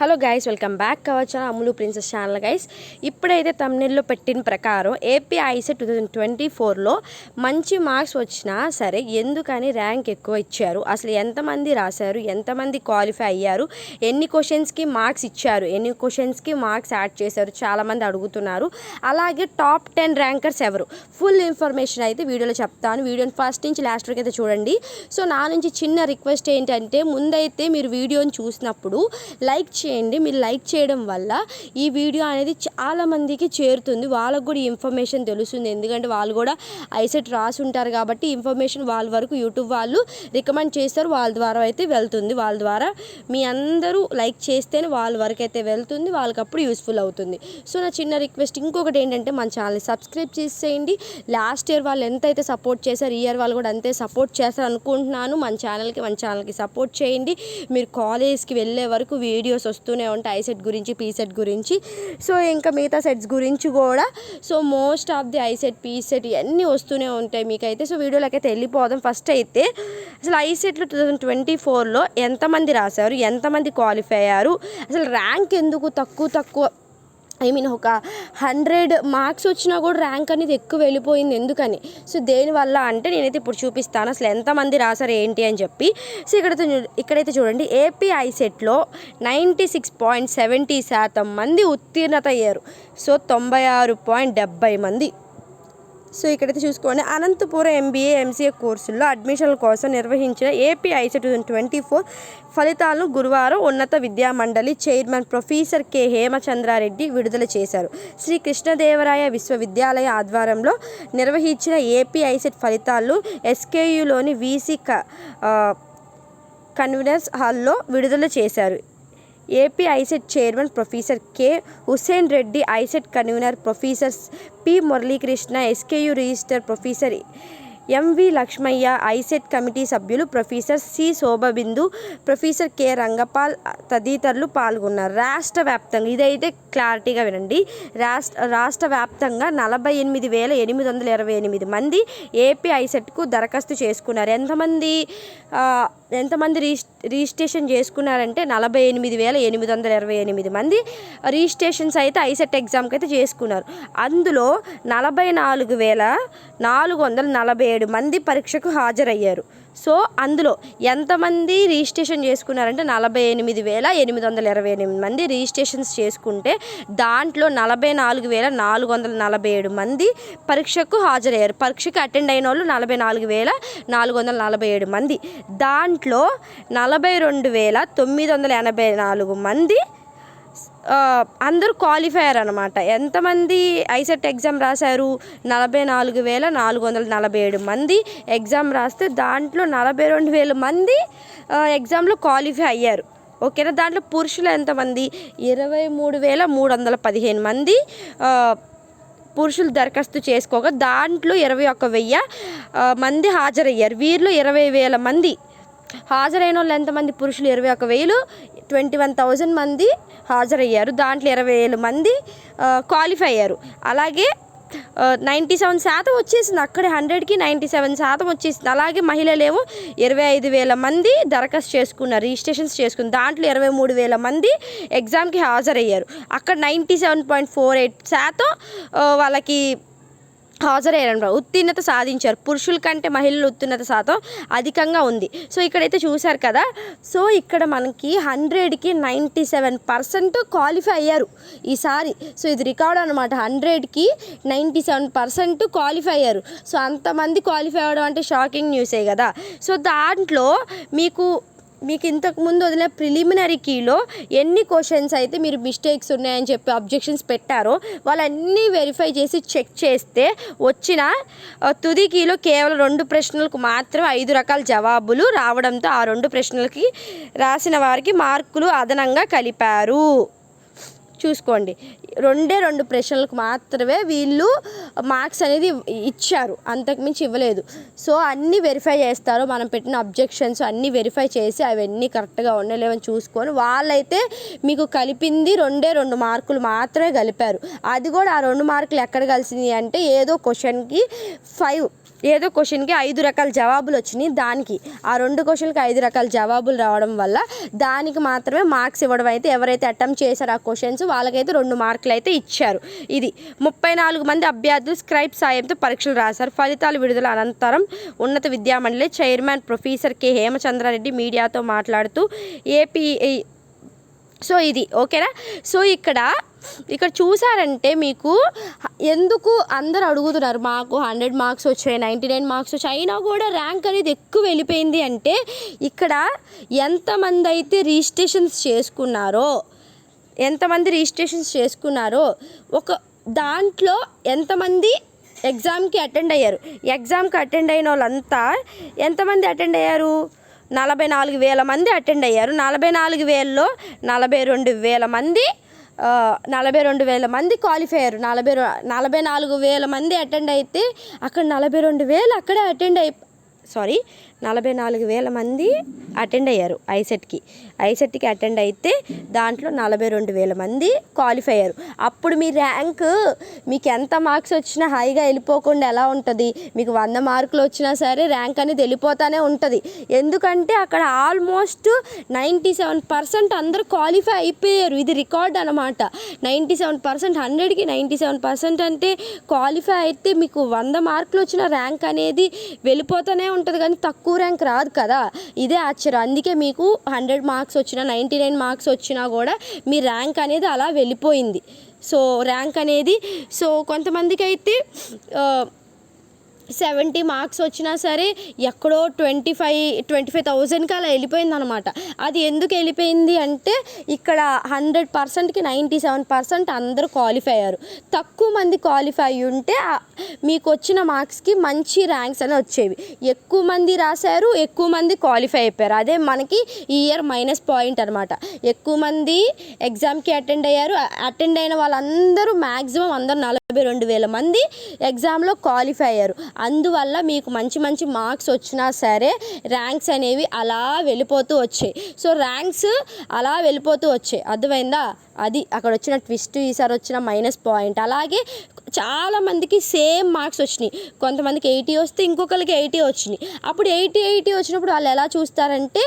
Hello guys, welcome back కావచ్చు అమ్ములు princess channel. Guys, ఇప్పుడైతే తమ్నెల్లో పెట్టిన ప్రకారం ఏపీ ఐసెట్ 2024లో మంచి మార్క్స్ వచ్చినా సరే ఎందుకని ర్యాంక్ ఎక్కువ ఇచ్చారు, అసలు ఎంతమంది రాశారు, ఎంతమంది క్వాలిఫై అయ్యారు, ఎన్ని క్వశ్చన్స్కి మార్క్స్ ఇచ్చారు, ఎన్ని క్వశ్చన్స్కి మార్క్స్ యాడ్ చేశారు చాలామంది అడుగుతున్నారు. అలాగే టాప్ 10 ర్యాంకర్స్ ఎవరు, ఫుల్ ఇన్ఫర్మేషన్ అయితే వీడియోలో చెప్తాను. వీడియోని ఫస్ట్ నుంచి లాస్ట్ వరకు అయితే చూడండి. సో నా నుంచి చిన్న రిక్వెస్ట్ ఏంటంటే, ముందైతే మీరు వీడియోని చూసినప్పుడు లైక్ చేయండి. మీరు లైక్ చేయడం వల్ల ఈ వీడియో అనేది చాలామందికి చేరుతుంది, వాళ్ళకు కూడా ఈ ఇన్ఫర్మేషన్ తెలుస్తుంది. ఎందుకంటే వాళ్ళు కూడా ఐసెట్ రాసి ఉంటారు కాబట్టి ఇన్ఫర్మేషన్ వాళ్ళ వరకు యూట్యూబ్ వాళ్ళు రికమెండ్ చేస్తారు, వాళ్ళ ద్వారా అయితే వెళ్తుంది. వాళ్ళ ద్వారా మీ అందరూ లైక్ చేస్తేనే వాళ్ళ వరకు అయితే వెళ్తుంది, వాళ్ళకి అప్పుడు యూస్ఫుల్ అవుతుంది. సో నా చిన్న రిక్వెస్ట్ ఇంకొకటి ఏంటంటే, మన ఛానల్ని సబ్స్క్రైబ్ చేసేయండి. లాస్ట్ ఇయర్ వాళ్ళు ఎంతైతే సపోర్ట్ చేశారు, ఈ ఇయర్ వాళ్ళు కూడా అంతే సపోర్ట్ చేస్తారు అనుకుంటున్నాను. మన ఛానల్కి సపోర్ట్ చేయండి. మీరు కాలేజ్కి వెళ్ళే వరకు వీడియోస్ వస్తూనే ఉంటాయి ఐసెట్ గురించి, పీసెట్ గురించి. సో ఇంకా మిగతా సెట్స్ గురించి కూడా. So most of the ICET, PECET ఇవన్నీ వస్తూనే ఉంటాయి మీకైతే. సో వీడియోలోకి అయితే వెళ్ళిపోదాం. ఫస్ట్ అయితే అసలు ఐసెట్లో 2024లో ఎంతమంది రాశారు, ఎంతమంది క్వాలిఫై అయ్యారు, అసలు ర్యాంక్ ఎందుకు తక్కువ ఒక 100 మార్క్స్ వచ్చినా కూడా ర్యాంక్ అనేది ఎక్కువ వెళ్ళిపోయింది ఎందుకని. సో దేనివల్ల అంటే నేనైతే ఇప్పుడు చూపిస్తాను అసలు ఎంతమంది రాశారు ఏంటి అని చెప్పి. సో ఇక్కడైతే చూడండి, ఏపీ ఐసెట్లో 96.70% మంది ఉత్తీర్ణత అయ్యారు. సో 96.70 మంది. సో ఇక్కడైతే చూసుకోండి, అనంతపురం ఎంబీఏ ఎంసీఏ కోర్సుల్లో అడ్మిషన్ల కోసం నిర్వహించిన ఏపీ ఐసెట్ 2024 ఫలితాలను గురువారం ఉన్నత విద్యామండలి చైర్మన్ ప్రొఫెసర్ కె హేమచంద్రారెడ్డి విడుదల చేశారు. శ్రీ కృష్ణదేవరాయ విశ్వవిద్యాలయ ఆధ్వర్యంలో నిర్వహించిన ఏపీ ఐసెట్ ఫలితాలను ఎస్కేయులోని వీసీ కన్వీనర్స్ హాల్లో విడుదల చేశారు. AP ICET chairman professor K Hussain Reddy, ICET convener professor P Muralikrishna, SKU registrar professor MV Lakshmaiah, ICET committee సభ్యులు professor C Shobhabindu, professor K Rangapal తదితరులు పాల్గొన్నారు. రాష్ట్ర వ్యాప్తంగా ఇదైతే క్లారిటీగా వినండి, రాష్ట్ర వ్యాప్తంగా 48,828 మంది ఏపీ ఐసెట్కు దరఖాస్తు చేసుకున్నారు. ఎంతమంది రిజిస్ట్రేషన్ చేసుకున్నారంటే 48,828 మంది రిజిస్ట్రేషన్స్ అయితే ఐసెట్ ఎగ్జామ్కి అయితే చేసుకున్నారు. అందులో 44,447 మంది పరీక్షకు హాజరయ్యారు. సో అందులో ఎంతమంది రిజిస్ట్రేషన్ చేసుకున్నారంటే 48,828 మంది రిజిస్ట్రేషన్స్ చేసుకుంటే దాంట్లో 44,447 మంది పరీక్షకు హాజరయ్యారు. పరీక్షకు అటెండ్ అయిన వాళ్ళు 44,447 మంది. దాంట్లో 42,984 మంది అందరూ క్వాలిఫైయర్ అనమాట. ఎంతమంది ఐసెట్ ఎగ్జామ్ రాశారు? 44,447 మంది ఎగ్జామ్ రాస్తే దాంట్లో 42,000 మంది ఎగ్జామ్లో క్వాలిఫై అయ్యారు. ఓకేనా. దాంట్లో పురుషులు ఎంతమంది? 23,315 మంది పురుషులు దరఖాస్తు చేసుకోగా దాంట్లో 21,000 మంది హాజరయ్యారు. వీరిలో 20,000 మంది హాజరైన వాళ్ళు ఎంతమంది? పురుషులు 21,000, 21,000 మంది హాజరయ్యారు. దాంట్లో 20,000 మంది క్వాలిఫై అయ్యారు. అలాగే 97% వచ్చేసింది, అక్కడే 100కి 97% వచ్చేసింది. అలాగే మహిళలేమో 25,000 మంది దరఖాస్తు చేసుకున్నారు, రిజిస్ట్రేషన్స్ చేసుకున్నారు. దాంట్లో 23,000 మంది ఎగ్జామ్కి హాజరయ్యారు. అక్కడ 97.48% వాళ్ళకి హాజరయ్యారు, ఉత్తీర్ణత సాధించారు. పురుషుల కంటే మహిళల ఉత్తీర్ణత శాతం అధికంగా ఉంది. సో ఇక్కడైతే చూశారు కదా. సో ఇక్కడ మనకి 100కి 97% క్వాలిఫై అయ్యారు ఈసారి. సో ఇది రికార్డ్ అనమాట, 100కి 97% క్వాలిఫై అయ్యారు. సో అంతమంది క్వాలిఫై అవ్వడం అంటే షాకింగ్ న్యూసే కదా. సో దాంట్లో మీకు ఇంతకుముందు వదిలిన ప్రిలిమినరీ కీలో ఎన్ని క్వశ్చన్స్ అయితే మీరు మిస్టేక్స్ ఉన్నాయని చెప్పి అబ్జెక్షన్స్ పెట్టారో వాళ్ళన్నీ వెరిఫై చేసి చెక్ చేస్తే వచ్చిన తుది కీలో కేవలం 2 ప్రశ్నలకు మాత్రమే 5 రకాల జవాబులు రావడంతో ఆ 2 ప్రశ్నలకి రాసిన వారికి మార్కులు అదనంగా కలిపారు. చూసుకోండి, 2 ప్రశ్నలకు మాత్రమే వీళ్ళు మార్క్స్ అనేది ఇచ్చారు, అంతకుమించి ఇవ్వలేదు. సో అన్నీ వెరిఫై చేస్తారు, మనం పెట్టిన అబ్జెక్షన్స్ అన్నీ వెరిఫై చేసి అవన్నీ కరెక్ట్గా ఉండలేవని చూసుకొని వాళ్ళైతే మీకు కలిపింది 2 మార్కులు మాత్రమే కలిపారు. అది కూడా ఆ 2 మార్కులు ఎక్కడ కలిసింది అంటే ఏదో క్వశ్చన్కి ఏదో క్వశ్చన్కి 5 రకాల జవాబులు వచ్చినాయి, దానికి ఆ 2 క్వశ్చన్కి 5 రకాల జవాబులు రావడం వల్ల దానికి మాత్రమే మార్క్స్ ఇవ్వడం అయితే ఎవరైతే అటెంప్ట్ చేశారో ఆ క్వశ్చన్స్ వాళ్ళకైతే 2 మార్కులు అయితే ఇచ్చారు. ఇది 34 మంది అభ్యర్థులు స్క్రైబ్ సాయంతో పరీక్షలు రాశారు. ఫలితాలు విడుదల అనంతరం ఉన్నత విద్యామండలి చైర్మన్ ప్రొఫెసర్ కె హేమచంద్రారెడ్డి మీడియాతో మాట్లాడుతూ ఏపీ సో ఇది ఓకేనా. సో ఇక్కడ చూసారంటే మీకు ఎందుకు అందరు అడుగుతున్నారు మాకు 100 మార్క్స్ వచ్చాయి, 99 మార్క్స్ వచ్చాయి, అయినా కూడా ర్యాంక్ అనేది ఎక్కువ వెళ్ళిపోయింది అంటే ఇక్కడ ఎంతమంది అయితే రిజిస్ట్రేషన్స్ చేసుకున్నారో ఒక దాంట్లో ఎంతమంది ఎగ్జామ్కి అటెండ్ అయ్యారు. ఎగ్జామ్కి అటెండ్ అయిన వాళ్ళంతా ఎంతమంది అటెండ్ అయ్యారు? 44,000 మంది అటెండ్ అయ్యారు. 44,000లో 42,000 మంది 42,000 మంది క్వాలిఫై అయ్యారు. 44,000 మంది అటెండ్ అయితే అక్కడ 42,000 అక్కడే 44,000 మంది అటెండ్ అయ్యారు ఐసెట్కి అటెండ్ అయితే దాంట్లో 42,000 మంది క్వాలిఫై అయ్యారు. అప్పుడు మీ ర్యాంక్ మీకు ఎంత మార్క్స్ వచ్చినా హైగా వెళ్ళిపోకుండా ఎలా ఉంటుంది? మీకు 100 మార్కులు వచ్చినా సరే ర్యాంక్ అనేది వెళ్ళిపోతూనే ఉంటుంది. ఎందుకంటే అక్కడ ఆల్మోస్ట్ 97% అందరూ క్వాలిఫై అయిపోయారు. ఇది రికార్డ్ అనమాట. 97%, 100కి 97% అంటే క్వాలిఫై అయితే మీకు 100 మార్కులు వచ్చిన ర్యాంక్ అనేది వెళ్ళిపోతూనే ఉంటుంది, కానీ తక్కువ ర్యాంక్ రాదు కదా. ఇదే ఆశ్చర్యం. అందుకే మీకు 100 మార్క్స్ వచ్చినా 99 మార్క్స్ వచ్చినా కూడా మీ ర్యాంక్ అనేది అలా వెళ్ళిపోయింది. సో ర్యాంక్ అనేది కొంతమందికి అయితే 70 మార్క్స్ వచ్చినా సరే ఎక్కడో 25,000కి అలా వెళ్ళిపోయింది అనమాట. అది ఎందుకు వెళ్ళిపోయింది అంటే ఇక్కడ 100%కి 97% అందరూ క్వాలిఫై అయ్యారు. తక్కువ మంది క్వాలిఫై అయ్యి ఉంటే మీకు వచ్చిన మార్క్స్కి మంచి ర్యాంక్స్ అనేవి వచ్చేవి. ఎక్కువ మంది రాశారు, ఎక్కువ మంది క్వాలిఫై అయిపోయారు. అదే మనకి ఈ ఇయర్ మైనస్ పాయింట్ అనమాట. ఎక్కువ మంది ఎగ్జామ్కి అటెండ్ అయ్యారు. అటెండ్ అయిన వాళ్ళందరూ మ్యాక్సిమం అందరూ 42,000 మంది ఎగ్జామ్లో క్వాలిఫై అయ్యారు. అందువల్ల మీకు మంచి మార్క్స్ వచ్చినా సరే ర్యాంక్స్ అనేవి అలా వెళ్ళిపోతూ వచ్చాయి. సో ర్యాంక్స్ అలా వెళ్ళిపోతూ వచ్చాయి. అర్థమైందా? అది అక్కడ వచ్చిన ట్విస్ట్, ఈసారి వచ్చిన మైనస్ పాయింట్. అలాగే చాలామందికి సేమ్ మార్క్స్ వచ్చినాయి. కొంతమందికి 80 వస్తే ఇంకొకరికి 80 వచ్చినాయి. అప్పుడు 80 వచ్చినప్పుడు వాళ్ళు ఎలా చూస్తారంటే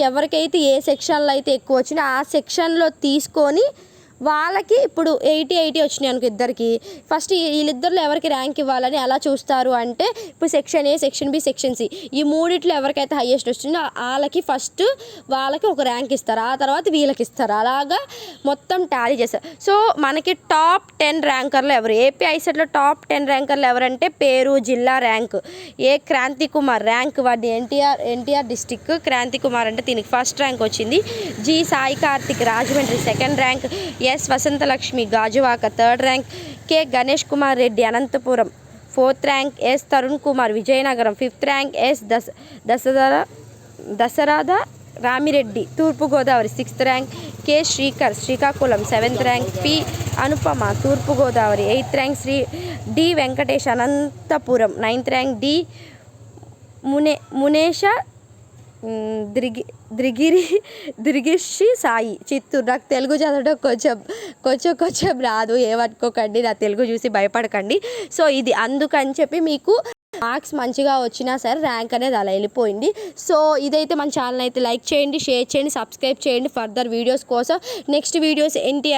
ఎవరికైతే ఏ సెక్షన్లో అయితే ఎక్కువ వచ్చినాయి ఆ సెక్షన్లో తీసుకొని వాళ్ళకి ఇప్పుడు 80 వచ్చినాయి అనుకో ఇద్దరికి, ఫస్ట్ వీళ్ళిద్దరిలో ఎవరికి ర్యాంక్ ఇవ్వాలని ఎలా చూస్తారు అంటే ఇప్పుడు section A, section B, section C ఈ మూడిట్లో ఎవరికైతే హైయెస్ట్ వచ్చిందో వాళ్ళకి ఒక ర్యాంక్ ఇస్తారు. ఆ తర్వాత వీళ్ళకి ఇస్తారు. అలాగా మొత్తం టాలీ చేస్తారు. సో మనకి టాప్ 10 ర్యాంకర్లు ఎవరు? ఏపీ ఐసెట్లో టాప్ 10 ర్యాంకర్లు ఎవరంటే పేరు, జిల్లా rank. A Kranthi Kumar rank వాడి ఎన్టీఆర్ డిస్టిక్ క్రాంతి కుమార్ అంటే దీనికి ఫస్ట్ ర్యాంక్ వచ్చింది. G Sai Karthik Rajahmundry second rank. S Vasanthalakshmi Gajuwaka third rank. K Ganesh Kumar Reddy Anantapur fourth rank. S Tarun Kumar Vizianagaram fifth rank. S Dasaratha Ramireddy Thurpu Godavari sixth rank. K Srikar Srikakulam seventh rank. P Anupama Thurpu Godavari eighth rank. D Venkatesh Anantapur ninth rank. D Munesha దిరిగిషి సాయి చిత్తూరు. నాకు తెలుగు చదవడం కొంచెం రాదు, ఏమనుకోకండి, నా తెలుగు చూసి భయపడకండి. సో ఇది అందుకని చెప్పి మీకు మార్క్స్ మంచిగా వచ్చినా సరే ర్యాంక్ అనేది అలా వెళ్ళిపోయింది. సో ఇదైతే మన ఛానల్ అయితే లైక్ చేయండి, షేర్ చేయండి, సబ్స్క్రైబ్ చేయండి ఫర్దర్ వీడియోస్ కోసం. నెక్స్ట్ వీడియోస్ ఏంటి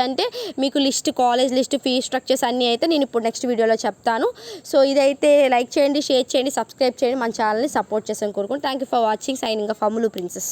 అంటే మీకు కాలేజ్ లిస్ట్, ఫీ స్ట్రక్చర్స్ అన్నీ అయితే నేను ఇప్పుడు నెక్స్ట్ వీడియోలో చెప్తాను. సో ఇదైతే లైక్ చేయండి, షేర్ చేయండి, సబ్స్క్రైబ్ చేయండి, మన ఛానల్ని సపోర్ట్ చేసాను కోరుకుంటాను. Thank you for watching. Signing off Ammulu princess.